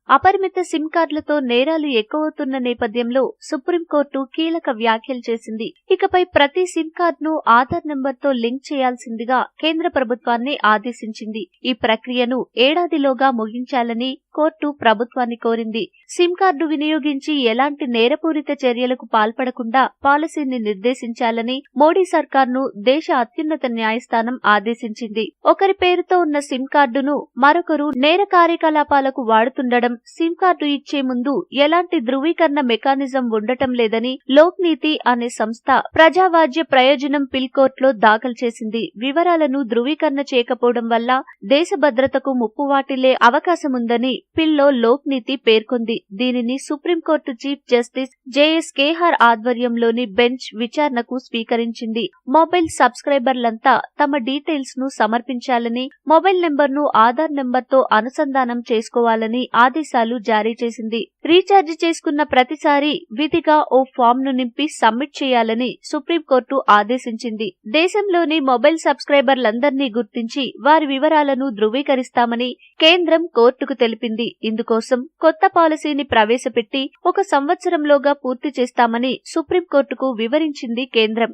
అపరిమిత సిమ్ కార్డులతో నేరాలు ఎక్కువవుతున్న నేపథ్యంలో సుప్రీంకోర్టు కీలక వ్యాఖ్యలు చేసింది. ఇకపై ప్రతి సిమ్ కార్డును ఆధార్ నెంబర్తో లింక్ చేయాల్సిందిగా కేంద్ర ప్రభుత్వాన్ని ఆదేశించింది. ఈ ప్రక్రియను ఏడాదిలోగా ముగించాలని కోర్టు ప్రభుత్వాన్ని కోరింది. సిమ్ కార్డు వినియోగించి ఎలాంటి నేరపూరిత చర్యలకు పాల్పడకుండా పాలసీని నిర్దేశించాలని మోడీ సర్కార్ను దేశ అత్యున్నత న్యాయస్థానం ఆదేశించింది. ఒకరి పేరుతో ఉన్న సిమ్ కార్డును మరొకరు నేర కార్యకలాపాలకు వాడుతుండడం, సిమ్ కార్డు ఇచ్చే ముందు ఎలాంటి ధృవీకరణ మెకానిజం ఉండటం లేదని లోక్ నీతి అనే సంస్థ ప్రజావాజ్య ప్రయోజనం పిల్ కోర్టులో దాఖలు చేసింది. వివరాలను ధృవీకరణ చేయకపోవడం వల్ల దేశ భద్రతకు ముప్పు వాటిల్లే అవకాశముందని పిల్లో లోక్ నీతి పేర్కొంది. దీనిని supreme court chief justice JS Kehar ఆధ్వర్యంలోని బెంచ్ విచారణకు స్వీకరించింది. మొబైల్ సబ్స్క్రైబర్లంతా తమ డీటెయిల్స్ ను సమర్పించాలని, మొబైల్ నెంబర్ను ఆధార్ నెంబర్తో అనుసంధానం చేసుకోవాలని ఆదేశాలు జారీ చేసింది. రీఛార్జ్ చేసుకున్న ప్రతిసారి విధిగా ఓ ఫామ్ ను నింపి సబ్మిట్ చేయాలని సుప్రీంకోర్టు ఆదేశించింది. దేశంలోని మొబైల్ సబ్స్క్రైబర్లందరినీ గుర్తించి వారి వివరాలను ధృవీకరిస్తామని కేంద్రం కోర్టుకు తెలిపింది. ఇందుకోసం కొత్త పాలసీని ప్రవేశపెట్టి 1 సంవత్సరంలోగా పూర్తి చేస్తామని సుప్రీంకోర్టుకు వివరించింది కేంద్రం.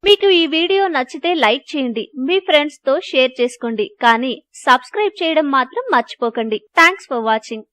మీకు ఈ వీడియో నచ్చితే లైక్ చేయండి, మీ ఫ్రెండ్స్ తో షేర్ చేసుకోండి, కానీ సబ్స్క్రైబ్ చేయడం మాత్రం మర్చిపోకండి. Thanks for watching.